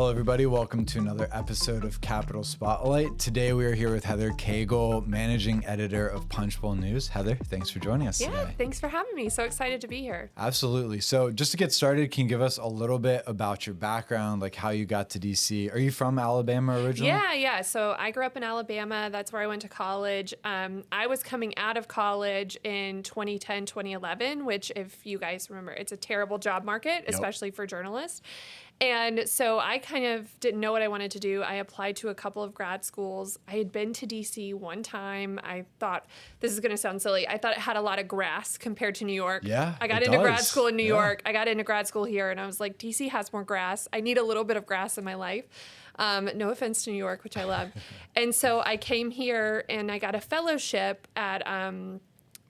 Hello, everybody. Welcome to another episode of Capital Spotlight. Today, we are here with Heather Caygle, managing editor of Punchbowl News. Heather, thanks for joining us today. Yeah, thanks for having me. So excited to be here. Absolutely. So just to get started, can you give us a little bit about your background, like how you got to DC? Are you from Alabama originally? Yeah. So I grew up in Alabama. That's where I went to college. I was coming out of college in 2010, 2011, which, if you guys remember, it's a terrible job market, especially for journalists. And so I kind of didn't know what I wanted to do. I applied to a couple of grad schools. I had been to DC one time. I thought, this is going to sound silly, I thought it had a lot of grass compared to New York. Yeah, I got into grad school in New York. I got into grad school here, and I was like, DC has more grass. I need a little bit of grass in my life. No offense to New York, which I love. And so I came here, and I got a fellowship at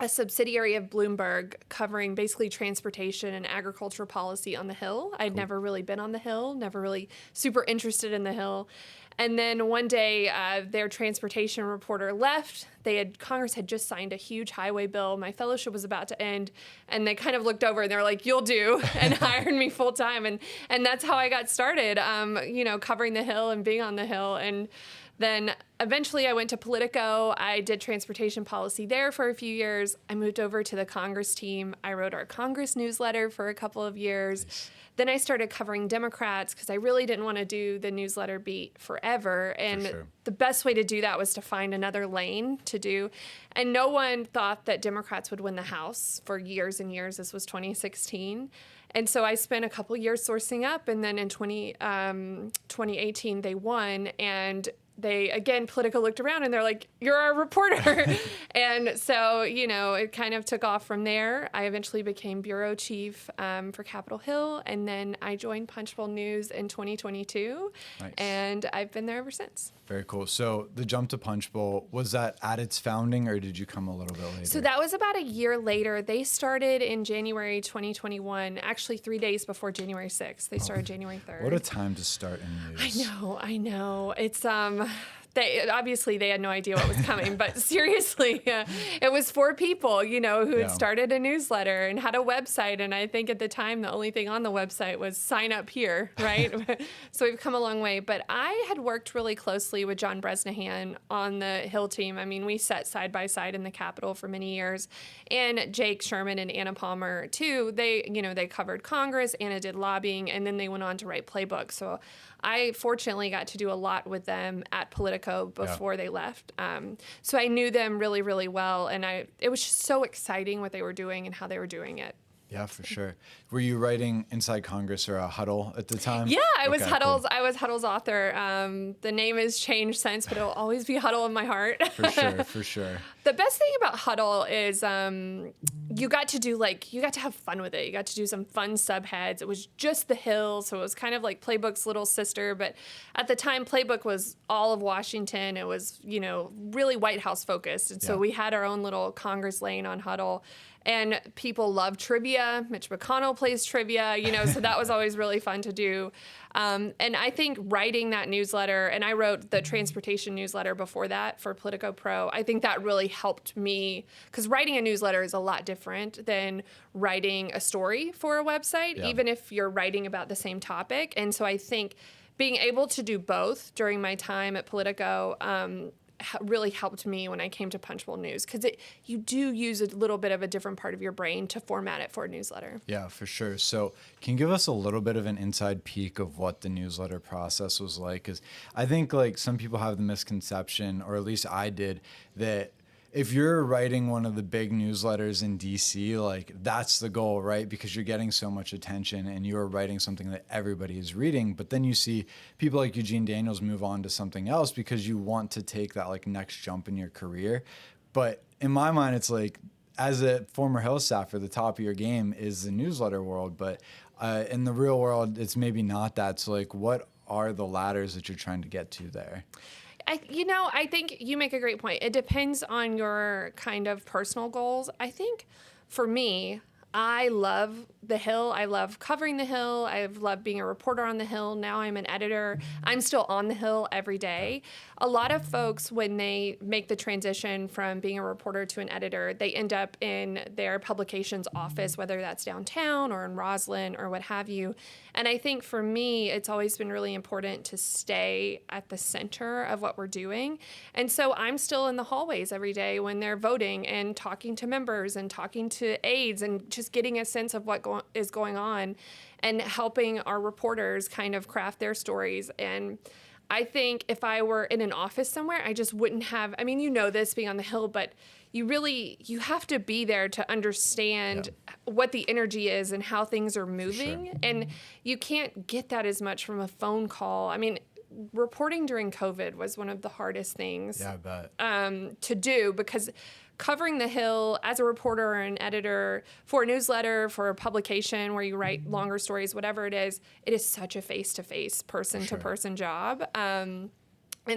a subsidiary of Bloomberg covering basically transportation and agriculture policy on the Hill. I'd never really been on the Hill, never really super interested in the Hill. And then one day, their transportation reporter left. Congress had just signed a huge highway bill. My fellowship was about to end, and they kind of looked over and they're like, "You'll do," and hired me full time. And that's how I got started, covering the Hill and being on the Hill. And then eventually I went to Politico. I did transportation policy there for a few years. I moved over to the Congress team. I wrote our Congress newsletter for a couple of years. Nice. Then I started covering Democrats because I really didn't want to do the newsletter beat forever. And the best way to do that was to find another lane to do. And no one thought that Democrats would win the House for years and years. This was 2016. And so I spent a couple years sourcing up. And then in 2018, they won. And Politico looked around and they're like, "You're our reporter." And so, it kind of took off from there. I eventually became bureau chief for Capitol Hill. And then I joined Punchbowl News in 2022. Nice. And I've been there ever since. Very cool. So the jump to Punchbowl, was that at its founding, or did you come a little bit later? So that was about a year later. They started in January 2021, actually 3 days before January 6th. They started January 3rd. What a time to start in news. I know. It's they had no idea what was coming, but seriously, it was 4 people, who had started a newsletter and had a website. And I think at the time, the only thing on the website was sign up here, right? So we've come a long way. But I had worked really closely with John Bresnahan on the Hill team. I mean, we sat side by side in the Capitol for many years. And Jake Sherman and Anna Palmer, too, they covered Congress. Anna did lobbying, and then they went on to write playbooks. So I fortunately got to do a lot with them at Politico before they left. So I knew them really, really well. And it was just so exciting what they were doing and how they were doing it. Yeah, for sure. Were you writing Inside Congress or Huddle at the time? Yeah, I was Huddle's. Cool. I was Huddle's author. The name has changed since, but it'll always be Huddle in my heart. For sure. The best thing about Huddle is you got to have fun with it. You got to do some fun subheads. It was just the Hill, so it was kind of like Playbook's little sister. But at the time, Playbook was all of Washington. It was, really White House focused. And so we had our own little Congress lane on Huddle. And people love trivia. Mitch McConnell plays trivia, so that was always really fun to do. And I think writing that newsletter, and I wrote the transportation newsletter before that for Politico Pro, I think that really helped me, because writing a newsletter is a lot different than writing a story for a website, even if you're writing about the same topic. And so I think being able to do both during my time at Politico really helped me when I came to Punchbowl News, because you do use a little bit of a different part of your brain to format it for a newsletter. Yeah, for sure. So can you give us a little bit of an inside peek of what the newsletter process was like? Because I think some people have the misconception, or at least I did, that if you're writing one of the big newsletters in DC, that's the goal, right? Because you're getting so much attention and you're writing something that everybody is reading. But then you see people like Eugene Daniels move on to something else because you want to take that next jump in your career. But in my mind, it's as a former Hill staffer, the top of your game is the newsletter world. But in the real world, it's maybe not that. So what are the ladders that you're trying to get to there? I think you make a great point. It depends on your kind of personal goals. I think for me, I love the Hill. I love covering the Hill. I've loved being a reporter on the Hill. Now I'm an editor. I'm still on the Hill every day. A lot of folks, when they make the transition from being a reporter to an editor, they end up in their publications office, whether that's downtown or in Roslyn or what have you. And I think for me, it's always been really important to stay at the center of what we're doing. And so I'm still in the hallways every day when they're voting and talking to members and talking to aides and just getting a sense of what is going on and helping our reporters kind of craft their stories. And I think if I were in an office somewhere, I just wouldn't have, I mean, you know this being on the Hill, but you have to be there to understand what the energy is and how things are moving. Sure. And you can't get that as much from a phone call. I mean, reporting during COVID was one of the hardest things I bet. To do, because covering the Hill as a reporter or an editor for a newsletter, for a publication where you write longer stories, whatever it is such a face-to-face, person-to-person job. And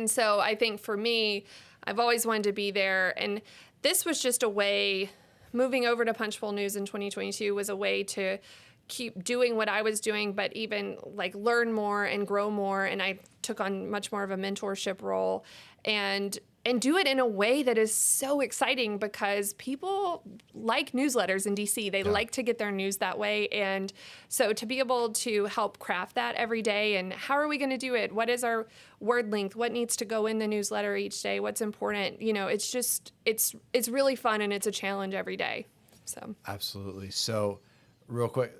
so I think for me, I've always wanted to be there. And this was just a way, moving over to Punchbowl News in 2022 was a way to keep doing what I was doing, but even like learn more and grow more. And I took on much more of a mentorship role and do it in a way that is so exciting, because people like newsletters in DC. They like to get their news that way. And so to be able to help craft that every day, and how are we going to do it? What is our word length? What needs to go in the newsletter each day? What's important? You know, it's just, it's really fun, and it's a challenge every day. So Absolutely. So real quick,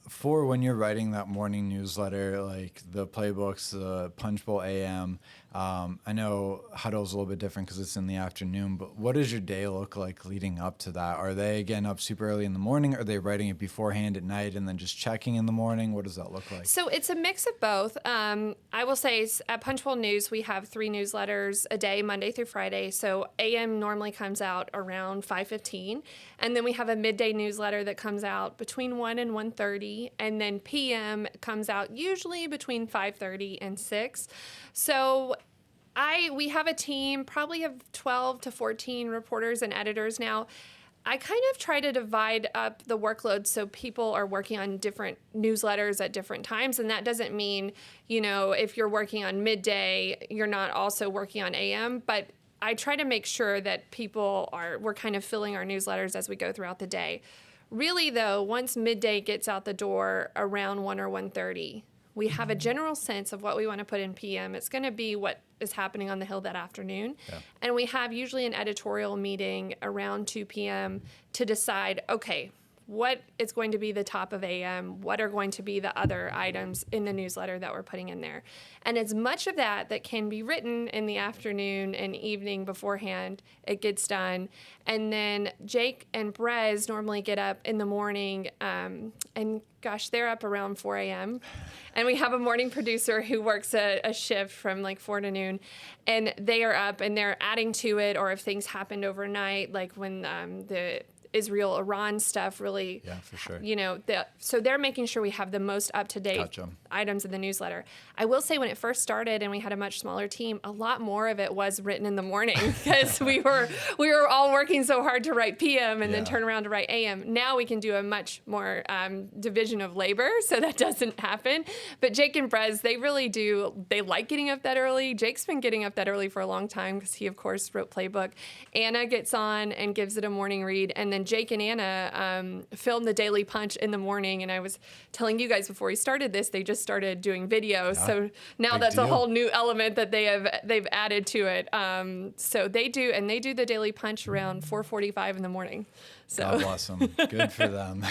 for when you're writing that morning newsletter, like the playbooks, the Punchbowl AM, I know Huddle's a little bit different because it's in the afternoon, but what does your day look like leading up to that? Are they getting up super early in the morning? Are they writing it beforehand at night and then just checking in the morning? What does that look like? So it's a mix of both. I will say at Punchbowl News, we have 3 newsletters a day, Monday through Friday. So AM normally comes out around 5:15. And then we have a midday newsletter that comes out between 1 and 1:30. And then PM comes out usually between 5:30 and 6. So we have a team, probably of 12 to 14 reporters and editors now. I kind of try to divide up the workload so people are working on different newsletters at different times. And that doesn't mean, you know, if you're working on midday, you're not also working on AM. But I try to make sure that we're kind of filling our newsletters as we go throughout the day. Really, though, once midday gets out the door around 1 or 1:30, we have a general sense of what we want to put in PM. It's going to be what is happening on the Hill that afternoon. Yeah. And we have usually an editorial meeting around 2 p.m. to decide, okay, what is going to be the top of AM? What are going to be the other items in the newsletter that we're putting in there? And as much of that can be written in the afternoon and evening beforehand, it gets done. And then Jake and Brez normally get up in the morning, and gosh, they're up around 4 a.m. And we have a morning producer who works a shift from like 4 to noon, and they are up and they're adding to it, or if things happened overnight, like when the Israel-Iran stuff really, for sure. You know, so they're making sure we have the most up-to-date items in the newsletter. I will say when it first started and we had a much smaller team, a lot more of it was written in the morning because we were all working so hard to write PM and then turn around to write AM. Now we can do a much more division of labor, so that doesn't happen. But Jake and Brez, they really do. They like getting up that early. Jake's been getting up that early for a long time because he, of course, wrote Playbook. Anna gets on and gives it a morning read, and then Jake and Anna film the Daily Punch in the morning. And I was telling you guys before we started this, they just started doing video. So now that's a whole new element that they've added to it. So they do the Daily Punch around 4:45 in the morning. So God bless them. Good for them.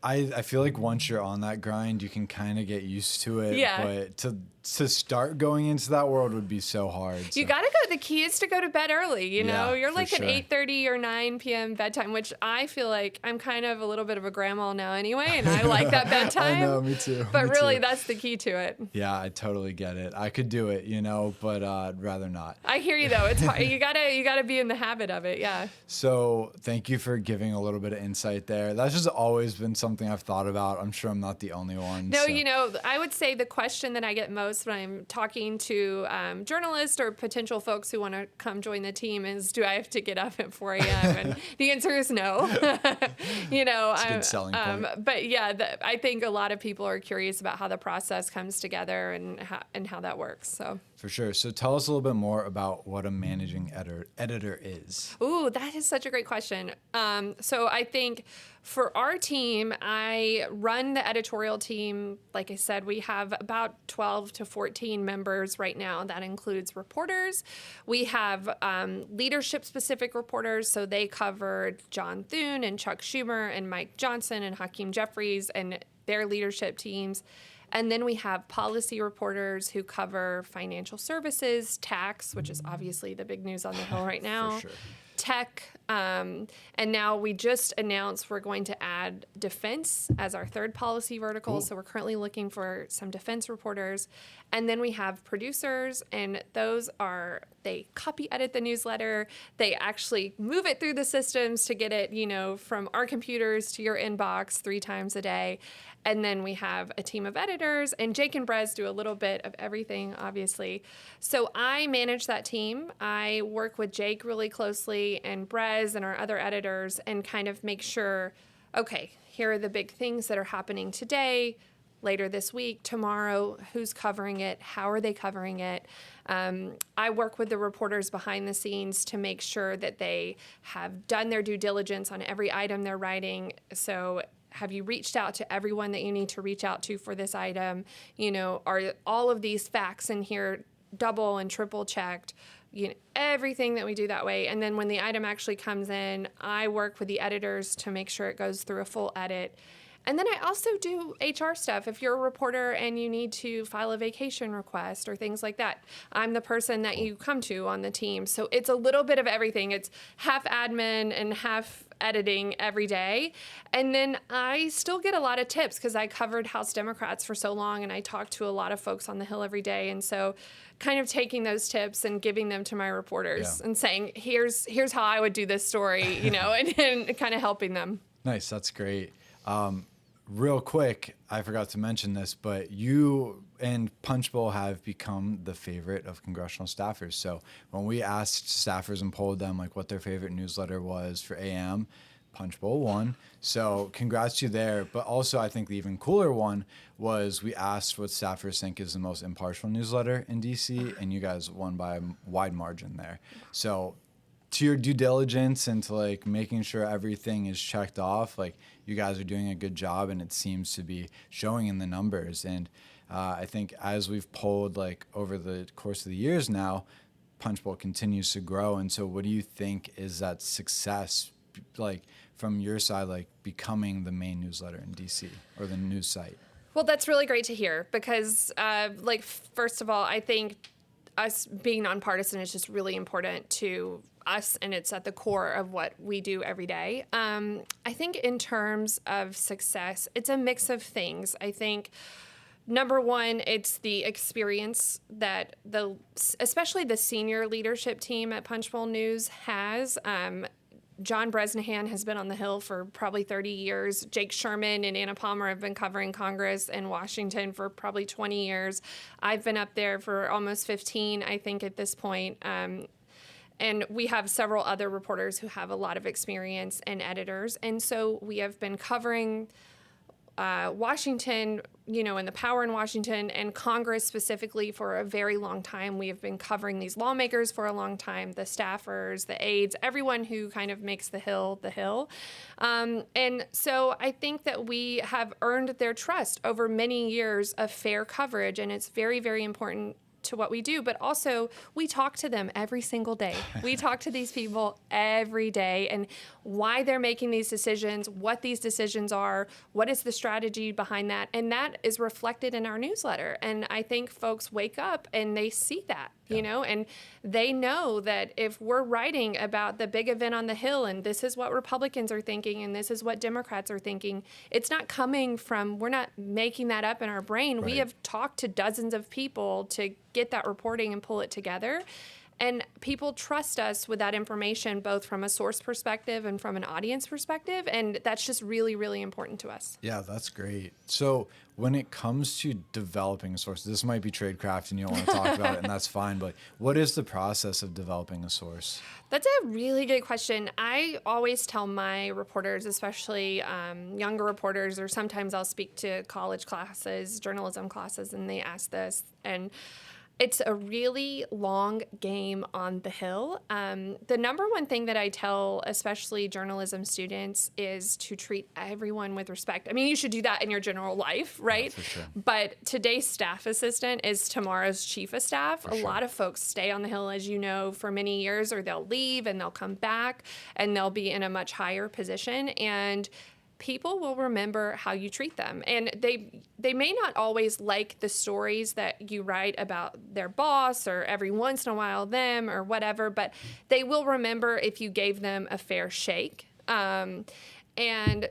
I feel like once you're on that grind, you can kind of get used to it. Yeah. But to start going into that world would be so hard. So. You got to go. The key is to go to bed early. You know, you're like sure. an 8:30 or 9 p.m. bedtime, which I feel like I'm kind of a little bit of a grandma now anyway, and I like that bedtime. I know, me too. But really, that's the key to it. Yeah, I totally get it. I could do it, you know, but I'd rather not. I hear you though. It's hard. You gotta be in the habit of it. Yeah. So thank you for giving a little bit of insight there. That's just always been something I've thought about. I'm sure I'm not the only one. No, so. You know, I would say the question that I get most process when I'm talking to journalists or potential folks who want to come join the team is, do I have to get up at 4 a.m.? And the answer is no. It's a good selling point. But yeah, I think a lot of people are curious about how the process comes together and how that works. So. For sure. So tell us a little bit more about what a managing editor is. Ooh, that is such a great question. So I think for our team, I run the editorial team. Like I said, we have about 12 to 14 members right now. That includes reporters. We have leadership-specific reporters. So they covered John Thune and Chuck Schumer and Mike Johnson and Hakeem Jeffries and their leadership teams. And then we have policy reporters who cover financial services, tax, which is obviously the big news on the Hill right now, For sure. tech, and now we just announced we're going to add defense as our third policy vertical. Cool. So we're currently looking for some defense reporters. And then we have producers, and they copy edit the newsletter. They actually move it through the systems to get it, from our computers to your inbox 3 times a day. And then we have a team of editors, and Jake and Brez do a little bit of everything, obviously. So I manage that team. I work with Jake really closely and Brez and our other editors and kind of make sure, okay, here are the big things that are happening today, later this week, tomorrow, who's covering it, how are they covering it. I work with the reporters behind the scenes to make sure that they have done their due diligence on every item they're writing. So have you reached out to everyone that you need to reach out to for this item? Are all of these facts in here double and triple checked? Everything that we do that way. And then when the item actually comes in, I work with the editors to make sure it goes through a full edit. And then I also do HR stuff. If you're a reporter and you need to file a vacation request or things like that, I'm the person that you come to on the team. So it's a little bit of everything. It's half admin and half editing every day. And then I still get a lot of tips because I covered House Democrats for so long and I talk to a lot of folks on the Hill every day. And so kind of taking those tips and giving them to my reporters and saying, here's how I would do this story, and kind of helping them. Nice. That's great. Real quick, I forgot to mention this, but you and Punchbowl have become the favorite of congressional staffers. So when we asked staffers and polled them what their favorite newsletter was for AM, Punchbowl won. So congrats to you there. But also I think the even cooler one was we asked what staffers think is the most impartial newsletter in DC, and you guys won by a wide margin there. So to your due diligence and to making sure everything is checked off, you guys are doing a good job, and it seems to be showing in the numbers. And I think as we've polled over the course of the years now, Punchbowl continues to grow. And so what do you think is that success from your side, becoming the main newsletter in DC or the news site? Well, that's really great to hear because first of all, I think us being nonpartisan is just really important to us, and it's at the core of what we do every day. I think in terms of success, it's a mix of things. I think number one, it's the experience that especially the senior leadership team at Punchbowl News has. John Bresnahan has been on the Hill for probably 30 years. Jake Sherman and Anna Palmer have been covering Congress and Washington for probably 20 years. I've been up there for almost 15, I think, at this point. And we have several other reporters who have a lot of experience and editors. And so we have been covering Washington, and the power in Washington and Congress specifically for a very long time. We have been covering these lawmakers for a long time, the staffers, the aides, everyone who kind of makes the Hill the Hill. And so I think that we have earned their trust over many years of fair coverage, and it's very, very important to what we do, but also we talk to them every single day. We talk to these people every day and why they're making these decisions, what these decisions are, what is the strategy behind that, and that is reflected in our newsletter. And I think folks wake up and they see that, and they know that if we're writing about the big event on the Hill and this is what Republicans are thinking and this is what Democrats are thinking, it's not coming from, we're not making that up in our brain. Right. We have talked to dozens of people to get that reporting and pull it together. And people trust us with that information, both from a source perspective and from an audience perspective. And that's just really, really important to us. Yeah, that's great. So when it comes to developing a source, this might be tradecraft and you don't want to talk about it, and that's fine, but what is the process of developing a source? That's a really good question. I always tell my reporters, especially younger reporters, or sometimes I'll speak to college classes, journalism classes, and they ask this. And it's a really long game on the Hill. The number one thing that I tell, especially journalism students, is to treat everyone with respect. I mean, you should do that in your general life, right? Yeah, for sure. But today's staff assistant is tomorrow's chief of staff. For a sure. lot of folks stay on the Hill, as you know, for many years, or they'll leave and they'll come back and they'll be in a much higher position. And people will remember how you treat them. And they may not always like the stories that you write about their boss, or every once in a while them, or whatever, but they will remember if you gave them a fair shake. And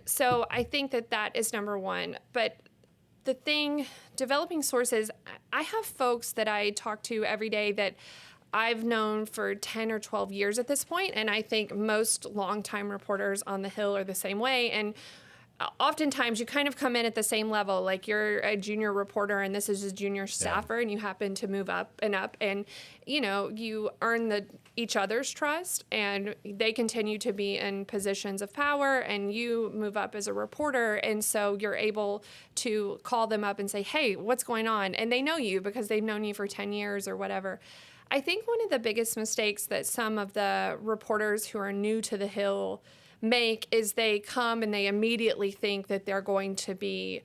so I think that is number one. But the thing, developing sources, I have folks that I talk to every day that I've known for 10 or 12 years at this point, and I think most longtime reporters on the Hill are the same way. And oftentimes you kind of come in at the same level, like you're a junior reporter and this is a junior staffer, and you happen to move up, and you earn each other's trust, and they continue to be in positions of power, and you move up as a reporter, and so you're able to call them up and say, hey, what's going on? And they know you because they've known you for 10 years or whatever. I think one of the biggest mistakes that some of the reporters who are new to the Hill make is they come and they immediately think that they're going to be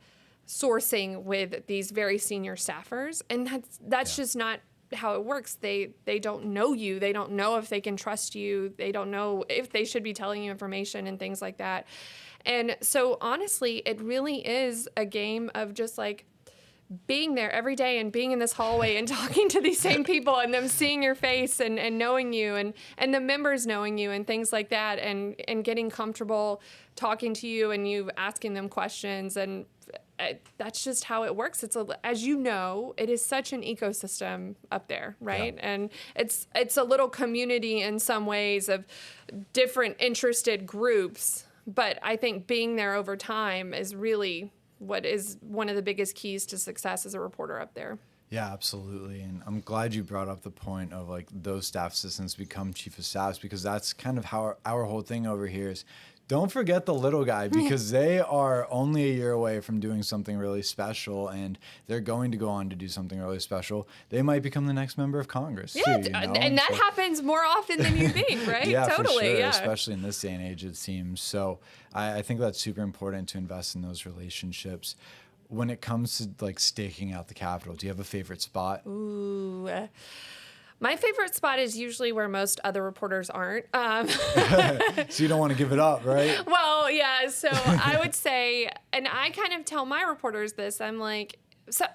sourcing with these very senior staffers, and that's just not how it works. They don't know you. They don't know if they can trust you. They don't know if they should be telling you information and things like that. And so honestly, it really is a game of just like being there every day and being in this hallway and talking to these same people, and them seeing your face and knowing you, and the members knowing you and things like that, and getting comfortable talking to you and you asking them questions. And that's just how it works. As you know, it is such an ecosystem up there, right? Yeah. And it's a little community in some ways of different interested groups. But I think being there over time is really what is one of the biggest keys to success as a reporter up there. Yeah, absolutely. And I'm glad you brought up the point of like those staff assistants become chief of staffs, because that's kind of how our whole thing over here is. Don't forget the little guy, because they are only a year away from doing something really special, and they're going to go on to do something really special. They might become the next member of Congress. Yeah, too, and that happens more often than you think, right? Yeah, totally. For sure, yeah. Especially in this day and age, it seems. So I think that's super important to invest in those relationships. When it comes to like staking out the Capitol, do you have a favorite spot? Ooh. My favorite spot is usually where most other reporters aren't. So you don't want to give it up, right? Well, yeah. So I would say, and I kind of tell my reporters this, I'm like,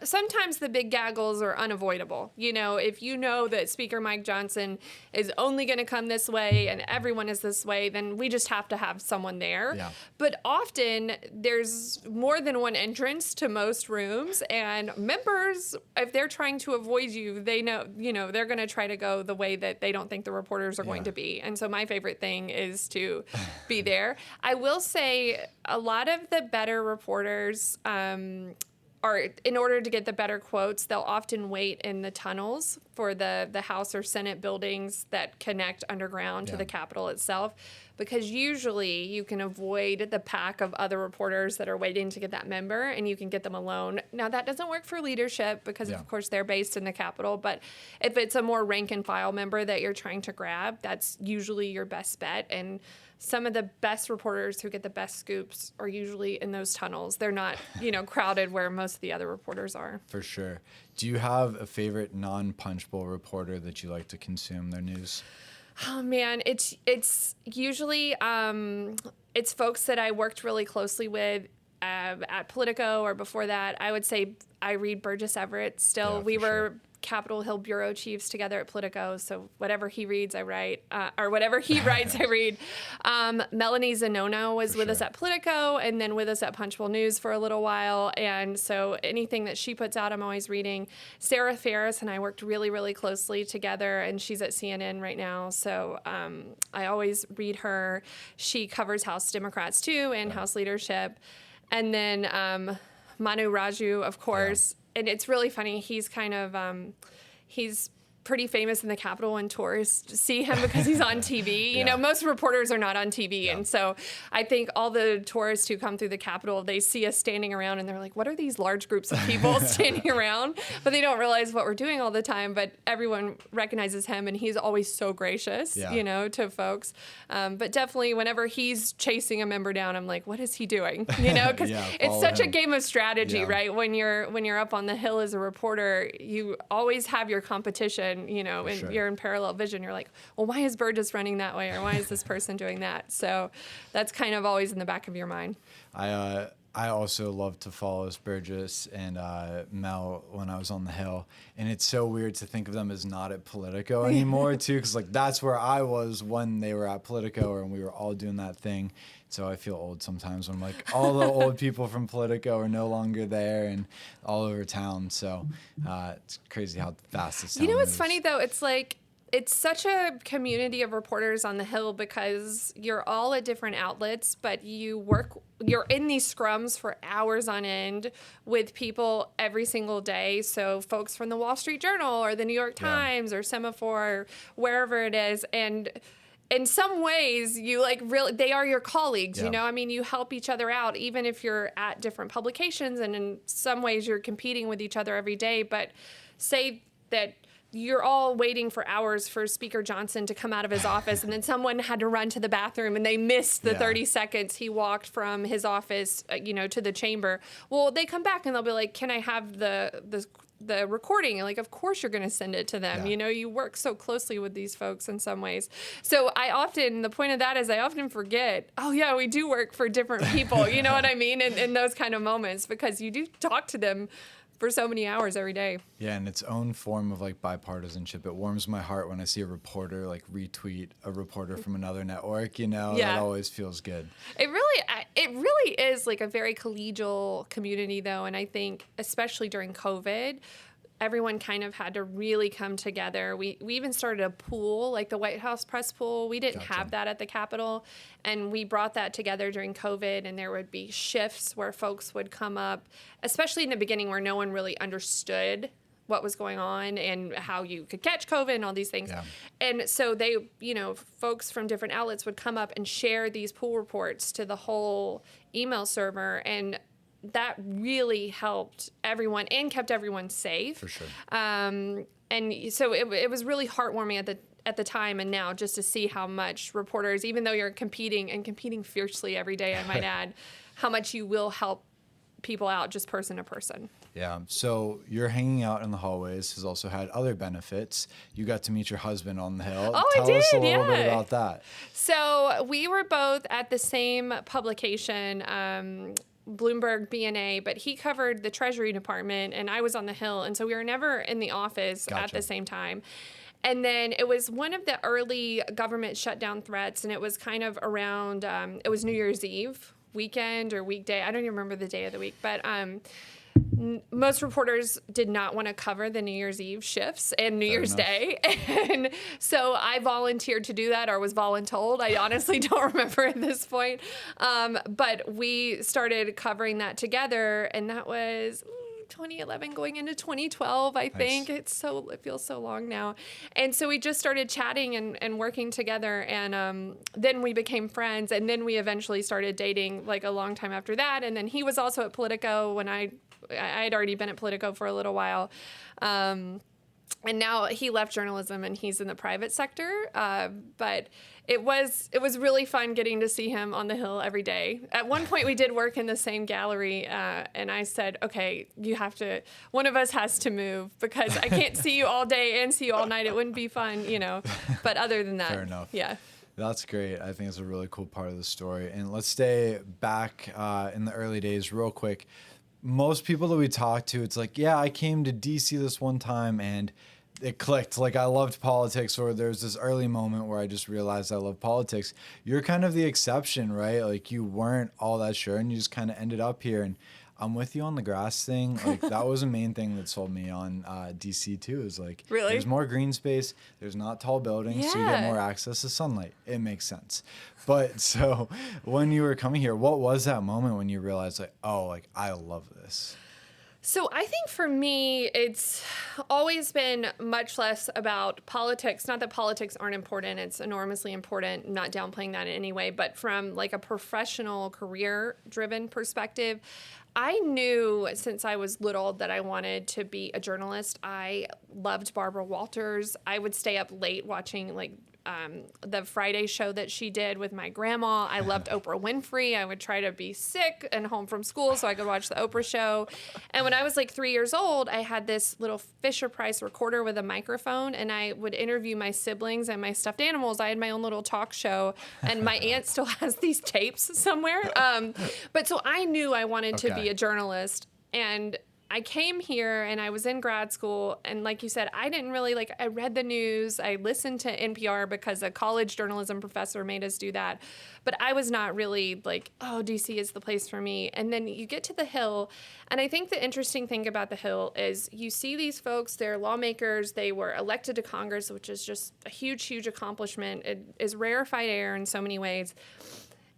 sometimes the big gaggles are unavoidable. If you know that Speaker Mike Johnson is only going to come this way and everyone is this way, then we just have to have someone there. Yeah. But often there's more than one entrance to most rooms, and members, if they're trying to avoid you, they know, they're going to try to go the way that they don't think the reporters are going to be. And so my favorite thing is to be there. I will say a lot of the better reporters, or in order to get the better quotes, they'll often wait in the tunnels for the House or Senate buildings that connect underground to the Capitol itself, because usually you can avoid the pack of other reporters that are waiting to get that member, and you can get them alone. Now, that doesn't work for leadership because, of course, they're based in the Capitol, but if it's a more rank and file member that you're trying to grab, that's usually your best bet. And some of the best reporters who get the best scoops are usually in those tunnels. They're not, crowded where most of the other reporters are. For sure. Do you have a favorite non-Punchbowl reporter that you like to consume their news? Oh man, it's usually it's folks that I worked really closely with at Politico or before that. I would say I read Burgess Everett still. Yeah, we were Capitol Hill bureau chiefs together at Politico. So whatever he reads, I write, or whatever he writes, I read. Melanie Zanono was with us at Politico and then with us at Punchbowl News for a little while. And so anything that she puts out, I'm always reading. Sarah Ferris and I worked really, really closely together, and she's at CNN right now. So I always read her. She covers House Democrats too and House leadership. And then Manu Raju, of course. And it's really funny. He's kind of, he's pretty famous in the Capitol when tourists see him because he's on TV. You know, most reporters are not on TV. And so I think all the tourists who come through the Capitol, they see us standing around and they're like, what are these large groups of people standing around? But they don't realize what we're doing all the time. But everyone recognizes him, and he's always so gracious, you know, to folks. But definitely whenever he's chasing a member down, I'm like, what is he doing? You know, because it's such a game of strategy, right? When you're up on the Hill as a reporter, you always have your competition. You know, and you're in parallel vision. You're like, well, why is Burgess running that way, or why is this person doing that? So that's kind of always in the back of your mind. I also love to follow Burgess and Mel when I was on the Hill, and it's so weird to think of them as not at Politico anymore too, because like that's where I was when they were at Politico, and we were all doing that thing. So I feel old sometimes when I'm like, all the old people from Politico are no longer there and all over town. So it's crazy how fast this town You know what's moves. funny though? It's like, it's such a community of reporters on the Hill because you're all at different outlets, but you're in these scrums for hours on end with people every single day. So folks from the Wall Street Journal or the New York Times or Semaphore or wherever it is. And in some ways, you like really, they are your colleagues, you know? I mean, you help each other out, even if you're at different publications, and in some ways you're competing with each other every day. But say that you're all waiting for hours for Speaker Johnson to come out of his office, and then someone had to run to the bathroom and they missed the 30 seconds he walked from his office, you know, to the chamber. Well, they come back and they'll be like, can I have the recording? And like, of course you're going to send it to them. You know, you work so closely with these folks in some ways. So the point of that is I often forget, oh yeah, we do work for different people. You know what I mean? In those kind of moments, because you do talk to them for so many hours every day. Yeah, and its own form of like bipartisanship. It warms my heart when I see a reporter like retweet a reporter from another network, you know, that always feels good. It really is like a very collegial community though. And I think especially during COVID, everyone kind of had to really come together. We even started a pool, like the White House press pool. We didn't have that at the Capitol. And we brought that together during COVID, and there would be shifts where folks would come up, especially in the beginning where no one really understood what was going on and how you could catch COVID and all these things. And so they, you know, folks from different outlets would come up and share these pool reports to the whole email server, and that really helped everyone and kept everyone safe. For sure. And so it was really heartwarming at the time, and now just to see how much reporters, even though you're competing fiercely every day, I might add, how much you will help people out just person to person. Yeah. So your hanging out in the hallways has also had other benefits. You got to meet your husband on the Hill. Oh, Tell I did, us a little bit about that. So we were both at the same publication, Bloomberg BNA, but he covered the Treasury Department and I was on the Hill. And so we were never in the office at the same time. And then it was one of the early government shutdown threats, and it was kind of around, it was New Year's Eve weekend or weekday. I don't even remember the day of the week, but most reporters did not want to cover the New Year's Eve shifts and New Year's Day. And so I volunteered to do that, or was voluntold. I honestly don't remember at this point. But we started covering that together, and that was 2011 going into 2012, I think. It feels so long now. And so we just started chatting and working together, and then we became friends, and then we eventually started dating like a long time after that. And then he was also at Politico when I had already been at Politico for a little while. And now he left journalism and he's in the private sector. But it was really fun getting to see him on the Hill every day. At one point we did work in the same gallery, and I said, okay, one of us has to move because I can't see you all day and see you all night. It wouldn't be fun, you know. But other than that, fair enough. Yeah. That's great. I think it's a really cool part of the story. And let's stay back in the early days real quick. most people that we talk to, it's like, yeah, I came to DC this one time and it clicked. Like, I loved politics, or there's this early moment where I just realized I love politics. You're kind of the exception, right? Like, you weren't all that sure and you just kind of ended up here. And I'm with you on the grass thing. Like, that was a main thing that sold me on DC too. Is like, Really? there's more green space. There's not tall buildings, so you get Yeah. more access to sunlight. It makes sense. But so when you were coming here, what was that moment when you realized, like, oh, like, I love this? So I think for me, it's always been much less about politics. Not that politics aren't important. It's enormously important. I'm not downplaying that in any way. But from like a professional, career-driven perspective, I knew since I was little that I wanted to be a journalist. I loved Barbara Walters. I would stay up late watching like the Friday show that she did with my grandma. I loved Oprah Winfrey. I would try to be sick and home from school so I could watch the Oprah show. And when I was like 3 years old, I had this little Fisher-Price recorder with a microphone, and I would interview my siblings and my stuffed animals. I had my own little talk show, and my aunt still has these tapes somewhere. But so I knew I wanted to be a journalist, and I came here and I was in grad school, and like you said, I didn't really I read the news. I listened to NPR because a college journalism professor made us do that. But I was not really like, oh, DC is the place for me. And then you get to the Hill, and I think the interesting thing about the Hill is you see these folks, they're lawmakers, they were elected to Congress, which is just a huge, huge accomplishment. It is rarefied air in so many ways.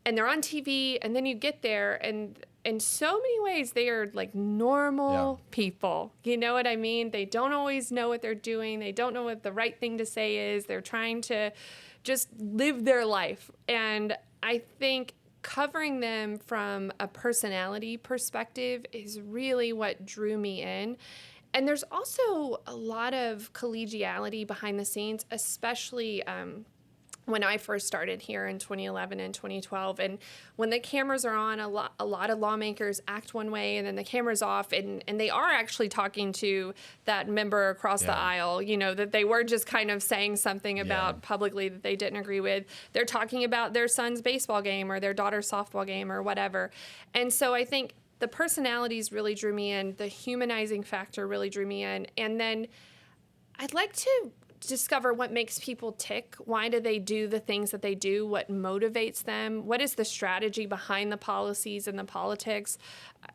And they're on TV, and then you get there, and in so many ways, they are like normal people. You know what I mean? They don't always know what they're doing. They don't know what the right thing to say is. They're trying to just live their life. And I think covering them from a personality perspective is really what drew me in. And there's also a lot of collegiality behind the scenes, especially when I first started here in 2011 and 2012. And when the cameras are on, a lot of lawmakers act one way, and then the camera's off, and they are actually talking to that member across the aisle, you know, that they were just kind of saying something about publicly that they didn't agree with. They're talking about their son's baseball game or their daughter's softball game or whatever. And so I think the personalities really drew me in. The humanizing factor really drew me in. And then I'd like to discover what makes people tick. Why do they do the things that they do? What motivates them? What is the strategy behind the policies and the politics?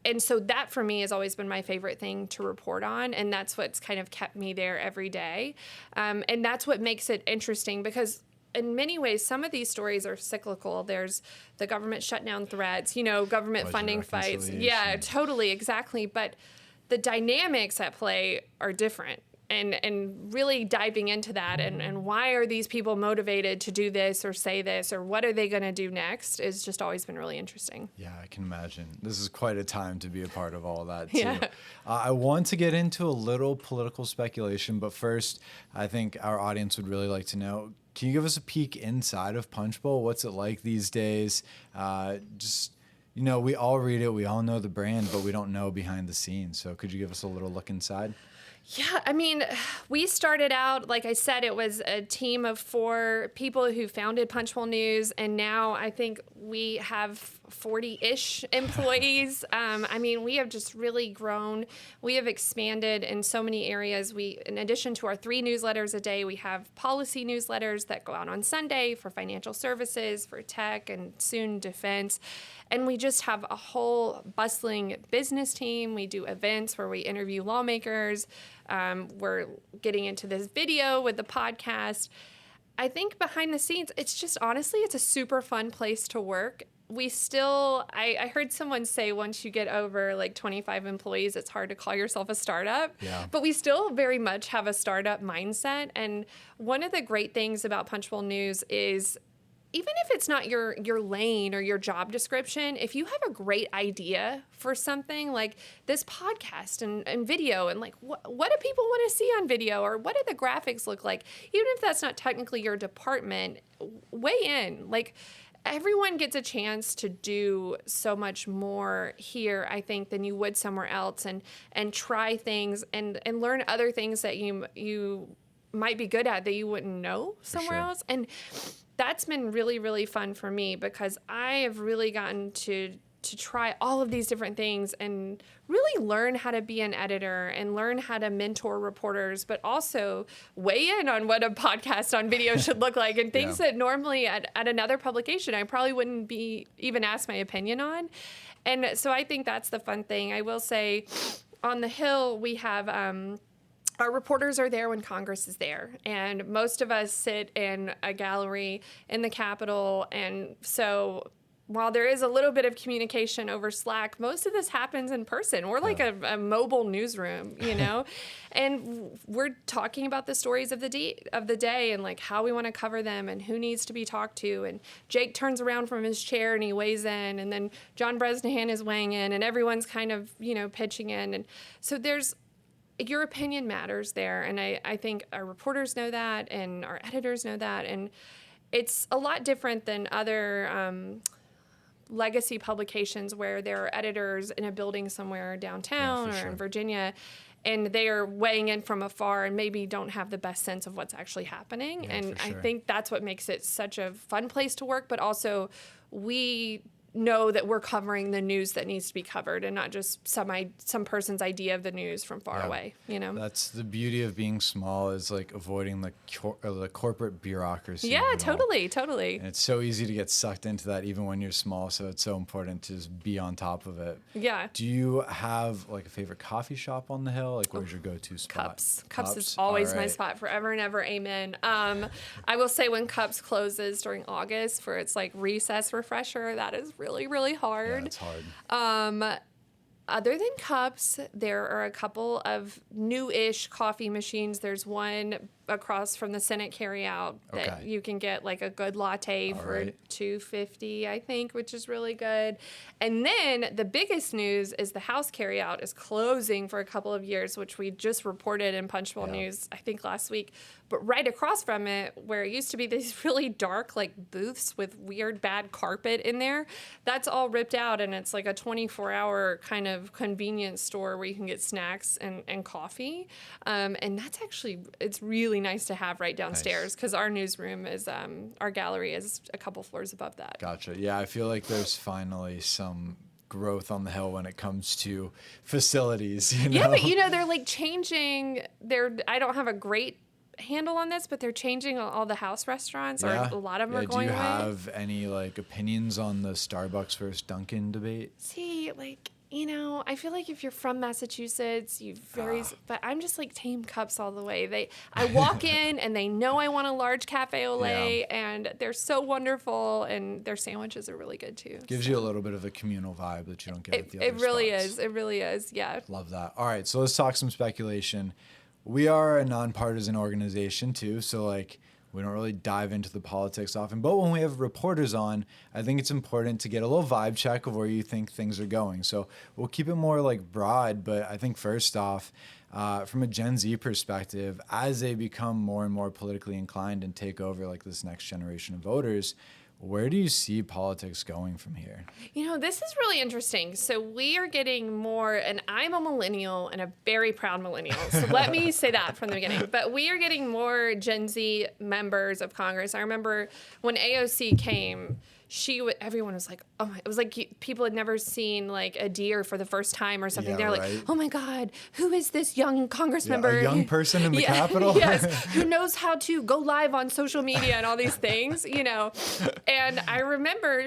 And so that for me has always been my favorite thing to report on. And that's what's kind of kept me there every day. And that's what makes it interesting, because in many ways, some of these stories are cyclical. There's the government shutdown threats, you know, government funding fights. Yeah, totally, exactly. But the dynamics at play are different. And really diving into that and why are these people motivated to do this or say this, or what are they going to do next, is just always been really interesting. Yeah, I can imagine. This is quite a time to be a part of all that, too. I want to get into a little political speculation, but first, I think our audience would really like to know, can you give us a peek inside of Punchbowl? What's it like these days? Just, you know, we all read it, we all know the brand, but we don't know behind the scenes. So could you give us a little look inside? Yeah, I mean, we started out, like I said, it was a team of 4 people who founded Punchbowl News, and now I think we have 40-ish employees. I mean, we have just really grown. We have expanded in so many areas. We, in addition to our 3 newsletters a day, we have policy newsletters that go out on Sunday for financial services, for tech, and soon defense. And we just have a whole bustling business team. We do events where we interview lawmakers. We're getting into this video with the podcast. I think behind the scenes, it's just, honestly, it's a super fun place to work. We still, I heard someone say once you get over like 25 employees, it's hard to call yourself a startup. Yeah. But we still very much have a startup mindset. And one of the great things about Punchbowl News is, even if it's not your lane or your job description, if you have a great idea for something like this podcast and video, and like what do people want to see on video, or what do the graphics look like, even if that's not technically your department, weigh in. Like, everyone gets a chance to do so much more here, I think, than you would somewhere else, and try things and learn other things that you might be good at that you wouldn't know somewhere else. And that's been really, really fun for me, because I have really gotten to to try all of these different things and really learn how to be an editor and learn how to mentor reporters, but also weigh in on what a podcast on video should look like and things that normally at another publication I probably wouldn't be even asked my opinion on. And so I think that's the fun thing. I will say on the Hill, we have our reporters are there when Congress is there, and most of us sit in a gallery in the Capitol, and so while there is a little bit of communication over Slack, most of this happens in person. We're like a mobile newsroom, you know, and we're talking about the stories of the day and like how we want to cover them and who needs to be talked to. And Jake turns around from his chair and he weighs in, and then John Bresnahan is weighing in, and everyone's kind of, you know, pitching in. And so your opinion matters there. And I think our reporters know that and our editors know that. And it's a lot different than other legacy publications where there are editors in a building somewhere downtown or in Virginia, and they are weighing in from afar and maybe don't have the best sense of what's actually happening. And I think that's what makes it such a fun place to work, but also we know that we're covering the news that needs to be covered and not just some person's idea of the news from far away, you know? That's the beauty of being small, is like avoiding the corporate bureaucracy. Yeah, totally. And it's so easy to get sucked into that even when you're small, so it's so important to just be on top of it. Yeah. Do you have like a favorite coffee shop on the Hill? Like where's your go-to spot? Cups is always my spot forever and ever, amen. I will say when Cups closes during August for its like recess refresher, that is really, really hard. Yeah, it's hard. Other than Cups, there are a couple of new-ish coffee machines. There's one across from the Senate carryout that you can get like a good latte for $2.50, I think, which is really good. And then the biggest news is the House carryout is closing for a couple of years, which we just reported in Punchbowl News, I think last week. But right across from it, where it used to be these really dark like booths with weird bad carpet in there, that's all ripped out, and it's like a 24-hour kind of convenience store where you can get snacks and coffee. And that's actually, it's really nice to have right downstairs because our newsroom is, our gallery is a couple floors above that. Gotcha. Yeah, I feel like there's finally some growth on the Hill when it comes to facilities. You know? Yeah, but you know, they're like changing I don't have a great handle on this, but they're changing all the House restaurants, or a lot of them are going away. Do you have any like opinions on the Starbucks versus Dunkin' debate? See, like, you know, I feel like if you're from Massachusetts, but I'm just like team Cups all the way. I walk in and they know I want a large cafe au lait, and they're so wonderful, and their sandwiches are really good too. Gives you a little bit of a communal vibe that you don't get at the other spots. It really is. Yeah. Love that. All right, so let's talk some speculation. We are a nonpartisan organization too, so like we don't really dive into the politics often. But when we have reporters on, I think it's important to get a little vibe check of where you think things are going. So we'll keep it more like broad, but I think first off, from a Gen Z perspective, as they become more and more politically inclined and take over like this next generation of voters, where do you see politics going from here? You know, this is really interesting. So we are getting more, and I'm a millennial and a very proud millennial. So let me say that from the beginning. But we are getting more Gen Z members of Congress. I remember when AOC came, everyone was like, oh my, it was like people had never seen like a deer for the first time or something. They're like, oh my God, who is this young Congress member? A young person in the Capitol? Yes, who knows how to go live on social media and all these things, you know? And I remember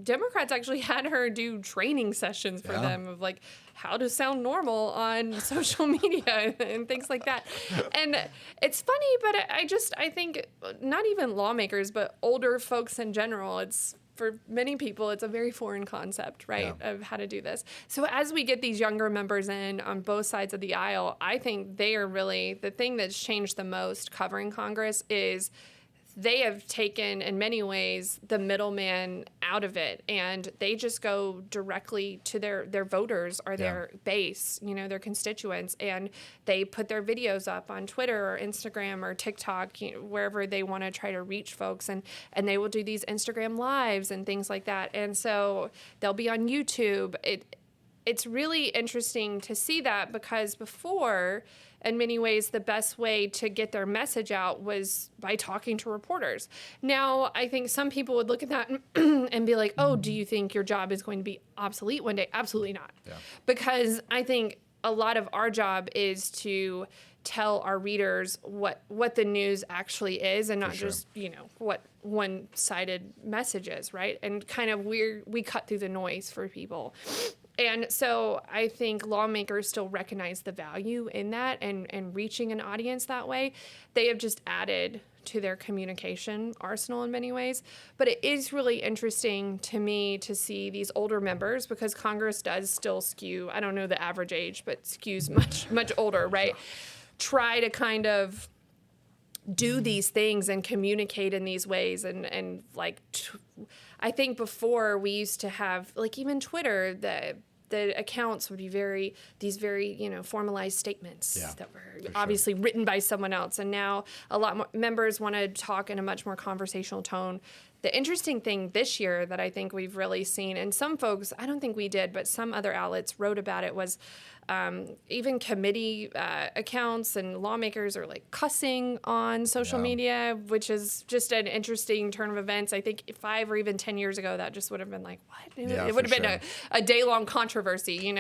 Democrats actually had her do training sessions for them of like, how to sound normal on social media and things like that. And it's funny, but I think not even lawmakers, but older folks in general, for many people, it's a very foreign concept, right, of how to do this. So as we get these younger members in on both sides of the aisle, I think they are really, the thing that's changed the most covering Congress is they have taken, in many ways, the middleman out of it, and they just go directly to their voters or their base, you know, their constituents, and they put their videos up on Twitter or Instagram or TikTok, you know, wherever they want to try to reach folks, and they will do these Instagram lives and things like that, and so they'll be on YouTube. It's really interesting to see that, because before in many ways, the best way to get their message out was by talking to reporters. Now, I think some people would look at that and be like, oh, do you think your job is going to be obsolete one day? Absolutely not. Yeah. Because I think a lot of our job is to tell our readers what the news actually is, and not just, what one-sided message is, right? And kind of we cut through the noise for people. And so I think lawmakers still recognize the value in that and reaching an audience that way. They have just added to their communication arsenal in many ways. But it is really interesting to me to see these older members, because Congress does still skew, I don't know the average age, but skews much older, right? Try to kind of do these things and communicate in these ways. And I think before we used to have, like, even Twitter, the accounts would be very formalized statements that were obviously written by someone else. And now a lot more members want to talk in a much more conversational tone. The interesting thing this year that I think we've really seen, and some folks, I don't think we did, but some other outlets wrote about it, was even committee accounts and lawmakers are like cussing on social media, which is just an interesting turn of events. I think 5 or even 10 years ago, that just would have been like, what? It would have been a day-long controversy,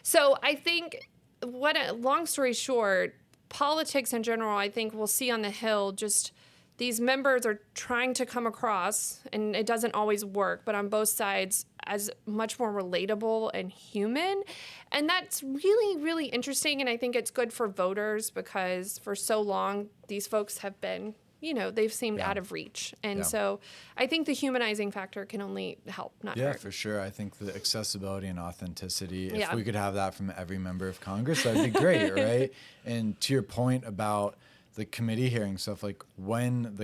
So I think, long story short, politics in general, I think we'll see on the Hill, just these members are trying to come across, and it doesn't always work, but on both sides, as much more relatable and human. And that's really, really interesting. And I think it's good for voters, because for so long, these folks have been, they've seemed out of reach. And so I think the humanizing factor can only help, not hurt. Yeah, for sure. I think the accessibility and authenticity, if we could have that from every member of Congress, that'd be great, right? And to your point about the committee hearing stuff, like when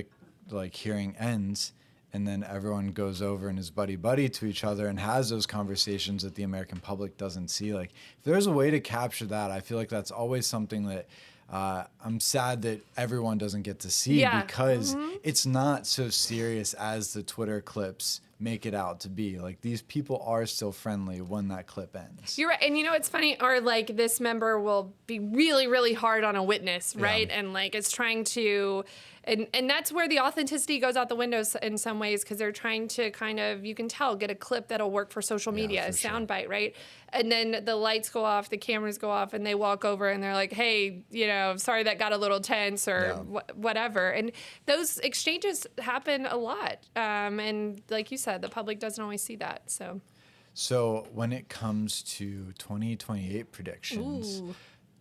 the hearing ends and then everyone goes over and is buddy to each other and has those conversations that the American public doesn't see, like if there's a way to capture that, I feel like that's always something that I'm sad that everyone doesn't get to see, because it's not so serious as the Twitter clips make it out to be. Like, these people are still friendly when that clip ends. You're right. And it's funny, or like this member will be really, really hard on a witness, right? And like it's trying to, and that's where the authenticity goes out the window in some ways, because they're trying to kind of, you can tell, get a clip that'll work for social media, a soundbite, right? And then the lights go off, the cameras go off, and they walk over and they're like, hey, sorry that got a little tense, or whatever. And those exchanges happen a lot. And like you said, the public doesn't always see that. So when it comes to 2028 predictions,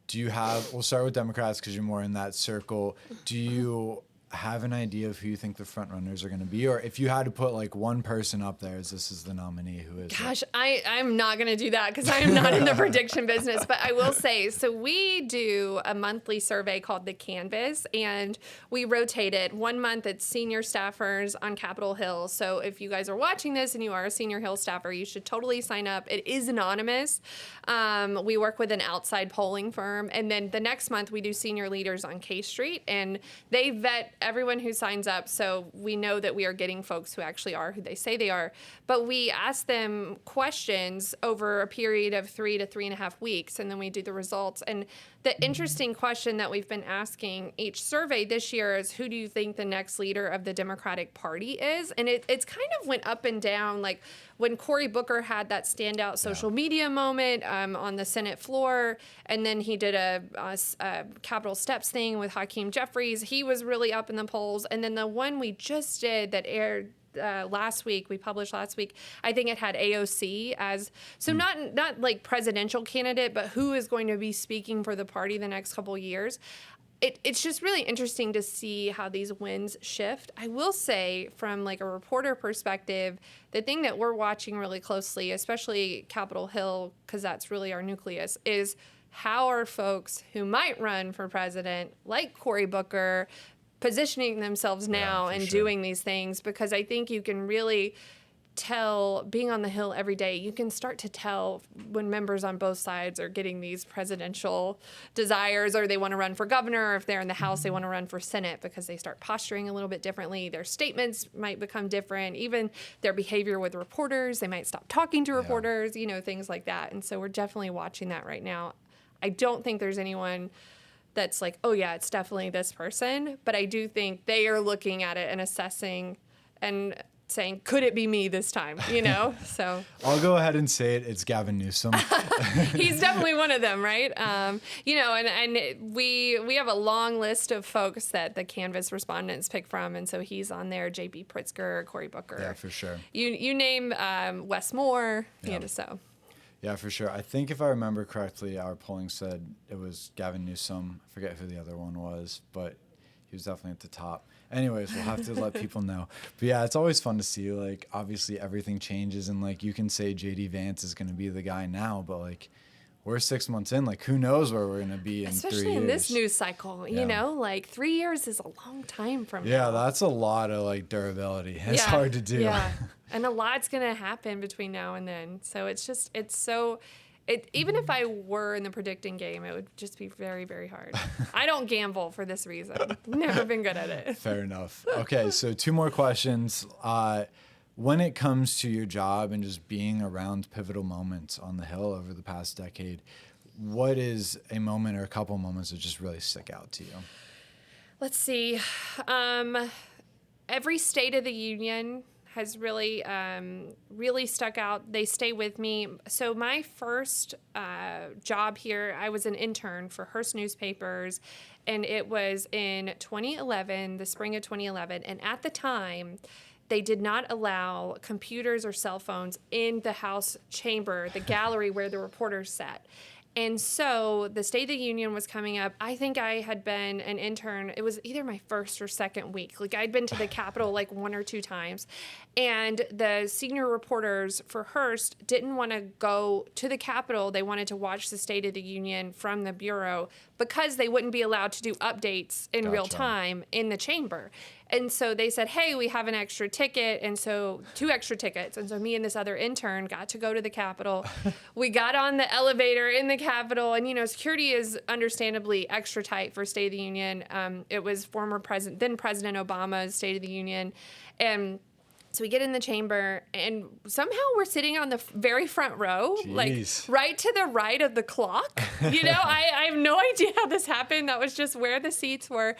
do you have, we'll start with Democrats because you're more in that circle. Do you have an idea of who you think the front runners are going to be? Or if you had to put like one person up there as this is the nominee, who is Gosh, I'm not going to do that because I am not in the prediction business. But I will say, so we do a monthly survey called The Canvas, and we rotate it. 1 month, it's senior staffers on Capitol Hill. So if you guys are watching this and you are a senior Hill staffer, you should totally sign up. It is anonymous. We work with an outside polling firm. And then the next month, we do senior leaders on K Street, and they vet everyone who signs up, so we know that we are getting folks who actually are who they say they are. But we ask them questions over a period of 3 to 3.5 weeks, and then we do the results. And the interesting question that we've been asking each survey this year is, who do you think the next leader of the Democratic Party is? And it's kind of went up and down. Like when Cory Booker had that standout social media moment on the Senate floor, and then he did a Capitol Steps thing with Hakeem Jeffries, he was really up in the polls. And then the one we just did that aired we published last week, I think it had AOC as, so not like presidential candidate, but who is going to be speaking for the party the next couple of years. It's just really interesting to see how these wins shift. I will say, from like a reporter perspective, the thing that we're watching really closely, especially Capitol Hill, because that's really our nucleus, is how are folks who might run for president, like Cory Booker, positioning themselves now and doing these things. Because I think you can really tell, being on the Hill every day, you can start to tell when members on both sides are getting these presidential desires, or they want to run for governor, or if they're in the House, they want to run for Senate, because they start posturing a little bit differently. Their statements might become different. Even their behavior with reporters, they might stop talking to reporters, things like that. And so we're definitely watching that right now. I don't think there's anyone that's like, oh yeah, it's definitely this person. But I do think they are looking at it and assessing and saying, could it be me this time? You know, so I'll go ahead and say it. It's Gavin Newsom. he's definitely one of them, right? You know, and we have a long list of folks that the Canvas respondents pick from, and so he's on there. J.B. Pritzker, Cory Booker. Yeah, for sure. You name Wes Moore. Yeah. You know, so. Yeah, for sure. I think if I remember correctly, our polling said it was Gavin Newsom. I forget who the other one was, but he was definitely at the top. Anyways, we'll have to let people know. But yeah, it's always fun to see, like, obviously everything changes, and like you can say JD Vance is going to be the guy now, but like we're 6 months in, like who knows where we're going to be in 3 years. Especially in this news cycle, you know, like 3 years is a long time from now. Yeah, that's a lot of like durability. It's hard to do. Yeah, and a lot's going to happen between now and then. So it's just, even if I were in the predicting game, it would just be very, very hard. I don't gamble for this reason. Never been good at it. Fair enough. Okay, so 2 more questions. When it comes to your job and just being around pivotal moments on the Hill over the past decade, what is a moment or a couple moments that just really stick out to you? Let's see. Every State of the Union has really, really stuck out. They stay with me. So my first job here, I was an intern for Hearst Newspapers, and it was in 2011, the spring of 2011. And at the time, they did not allow computers or cell phones in the House chamber, the gallery where the reporters sat. And so the State of the Union was coming up. I think I had been an intern. It was either my first or second week. Like I'd been to the Capitol like 1 or 2 times. And the senior reporters for Hearst didn't want to go to the Capitol. They wanted to watch the State of the Union from the Bureau because they wouldn't be allowed to do updates in real time in the chamber. And so they said, hey, we have an extra ticket. And so 2 extra tickets. And so me and this other intern got to go to the Capitol. We got on the elevator in the Capitol. And, you know, security is understandably extra tight for State of the Union. It was then President Obama's State of the Union. And so we get in the chamber, and somehow we're sitting on the very front row, like right to the right of the clock. You know, I have no idea how this happened. That was just where the seats were.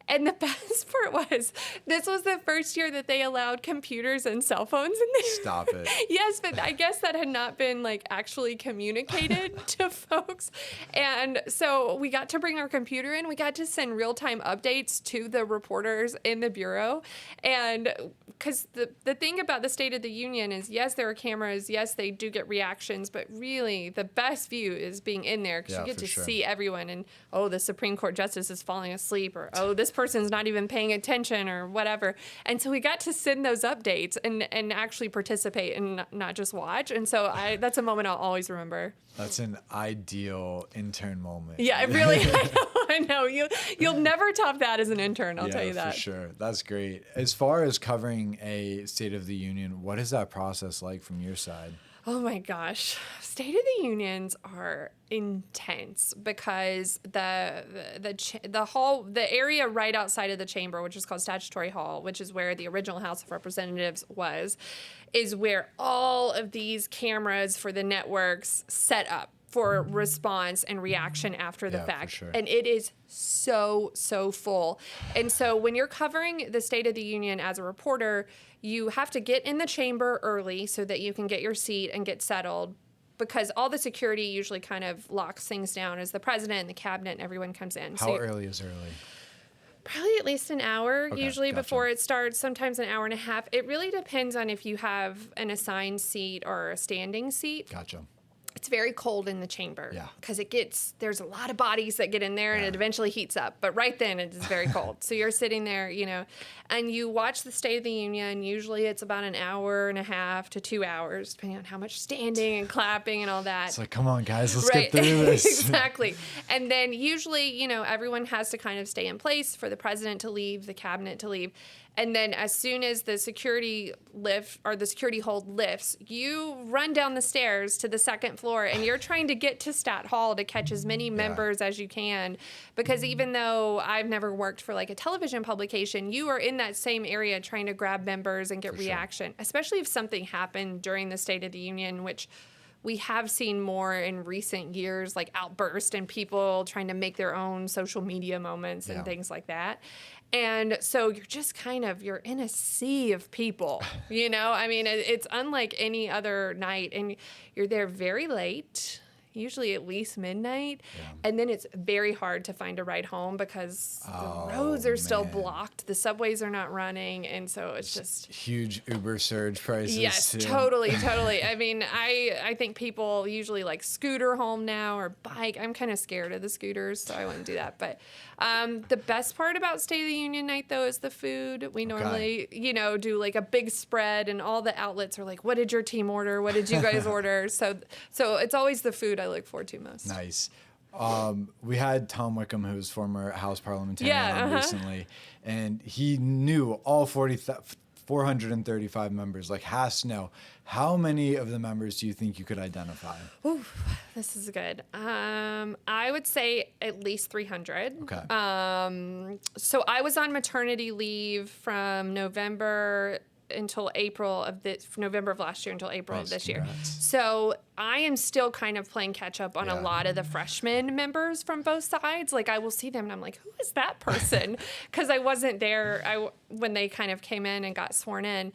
And the best part was, this was the first year that they allowed computers and cell phones in there. Stop it. Yes, but I guess that had not been like actually communicated to folks. And so we got to bring our computer in. We got to send real-time updates to the reporters in the Bureau. And because the thing about the State of the Union is, yes, there are cameras. Yes, they do get reactions. But really, the best view is being in there because you get to see everyone. And, oh, the Supreme Court justice is falling asleep. Or, oh, this person's not even paying attention or whatever. And so we got to send those updates and actually participate and not just watch. And so that's a moment I'll always remember. That's an ideal intern moment. Yeah, it really, I know. You'll never top that as an intern, I'll tell you that. For sure. That's great. As far as covering a State of the Union, what is that process like from your side? Oh my gosh. State of the Unions are intense because the hall, the area right outside of the chamber, which is called Statutory Hall, which is where the original House of Representatives was, is where all of these cameras for the networks set up for response and reaction after the fact. For sure. And it is so full. And so when you're covering the State of the Union as a reporter, you have to get in the chamber early so that you can get your seat and get settled, because all the security usually kind of locks things down as the president and the cabinet and everyone comes in. How early is early? Probably at least an hour, usually gotcha. before it starts, sometimes an hour and a half. It really depends on if you have an assigned seat or a standing seat. Gotcha. It's very cold in the chamber because there's a lot of bodies that get in there and it eventually heats up. But right then it is very cold. So you're sitting there, you know, and you watch the State of the Union. Usually it's about an hour and a half to 2 hours, depending on how much standing and clapping and all that. It's like, come on, guys, let's get through this. Exactly. And then usually, you know, everyone has to kind of stay in place for the president to leave, the cabinet to leave. And then as soon as the security hold lifts, you run down the stairs to the second floor and you're trying to get to Stat Hall to catch as many members as you can. Because even though I've never worked for like a television publication, you are in that same area trying to grab members and get reaction, especially if something happened during the State of the Union, which we have seen more in recent years, like outbursts and people trying to make their own social media moments and things like that. And so you're just you're in a sea of people, you know? I mean, it's unlike any other night, and you're there very late, usually at least midnight. And then it's very hard to find a ride home because the roads are still blocked. The subways are not running. And so it's just huge Uber surge prices. Yes, too. totally. I mean, I think people usually like scooter home now or bike. I'm kind of scared of the scooters, so I wouldn't do that. But the best part about State of the Union night, though, is the food. We normally, do like a big spread, and all the outlets are like, what did your team order? What did you guys order? So it's always the food I look forward to most. Nice. We had Tom Wickham, who's former House parliamentarian, recently, and he knew all 435 members, has to know. How many of the members do you think you could identify? Ooh, this is good. I would say at least 300. Okay. So I was on maternity leave from November until November of last year until April of this year. So I am still kind of playing catch up on a lot of the freshman members from both sides. Like I will see them and I'm like, who is that person? Because I wasn't there when they kind of came in and got sworn in.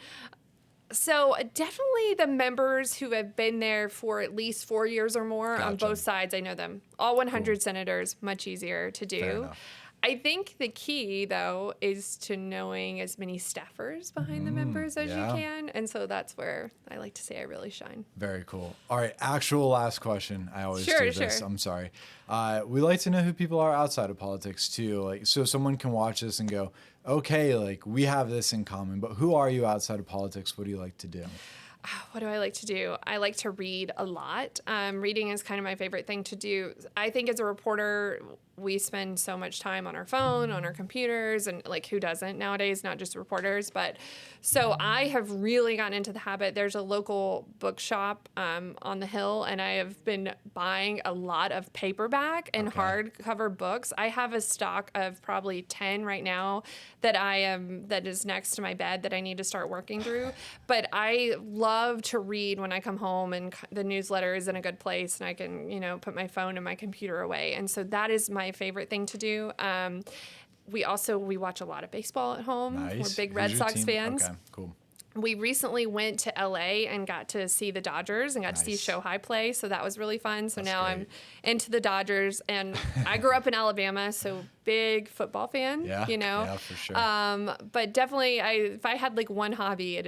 So definitely the members who have been there for at least 4 years or more on both sides, I know them. All 100 senators, much easier to do. Fair enough. I think the key, though, is to knowing as many staffers behind the members as you can. And so that's where I like to say I really shine. Very cool. All right, actual last question. I always do this. I'm sorry. We like to know who people are outside of politics, too. So someone can watch this and go, okay, we have this in common, but who are you outside of politics? What do you like to do? What do I like to do? I like to read a lot. Reading is kind of my favorite thing to do. I think as a reporter, we spend so much time on our phone, on our computers, and who doesn't nowadays, not just reporters. But so I have really gotten into the habit. There's a local bookshop on the Hill, and I have been buying a lot of paperback and hardcover books. I have a stock of probably 10 right now that is next to my bed that I need to start working through. But I love to read when I come home, and the newsletter is in a good place, and I can, put my phone and my computer away. And so that is my favorite thing to do. We watch a lot of baseball at home. Nice. We're big Red Sox fans. Okay, cool. We recently went to LA and got to see the Dodgers and got to see Shohei play. So that was really fun. So now I'm into the Dodgers, and I grew up in Alabama, so big football fan, Yeah, for sure. But definitely if I had one hobby,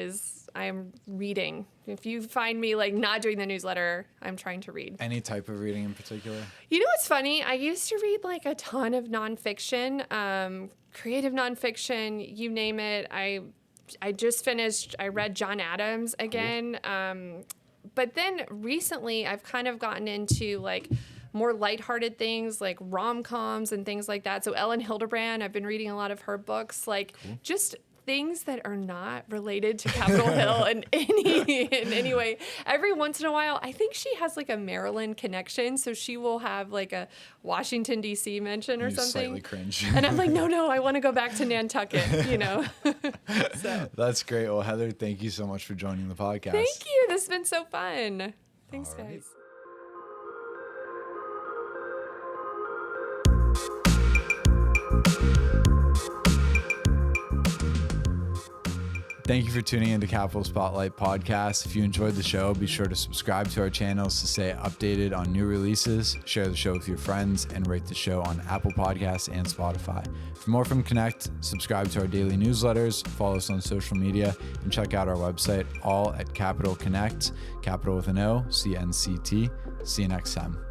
I am reading. If you find me not doing the newsletter, I'm trying to read. Any type of reading in particular? You know what's funny? I used to read a ton of nonfiction, creative nonfiction, you name it. I read John Adams again. Cool. But then recently I've kind of gotten into more lighthearted things like rom-coms and things like that. So Ellen Hildebrand, I've been reading a lot of her books, cool. Just things that are not related to Capitol Hill in any way. Every once in a while, I think she has a Maryland connection, so she will have a Washington D.C. mention or something. Slightly cringe. And I'm like, no, I want to go back to Nantucket, So. That's great. Well, Heather, thank you so much for joining the podcast. Thank you. This has been so fun. Thanks, guys. Thank you for tuning into Capitol Spotlight Podcast. If you enjoyed the show, be sure to subscribe to our channels to stay updated on new releases, share the show with your friends, and rate the show on Apple Podcasts and Spotify. For more from Connect, subscribe to our daily newsletters, follow us on social media, and check out our website, all at Capitol Connect, Capitol with an O, CNCT. See you next time.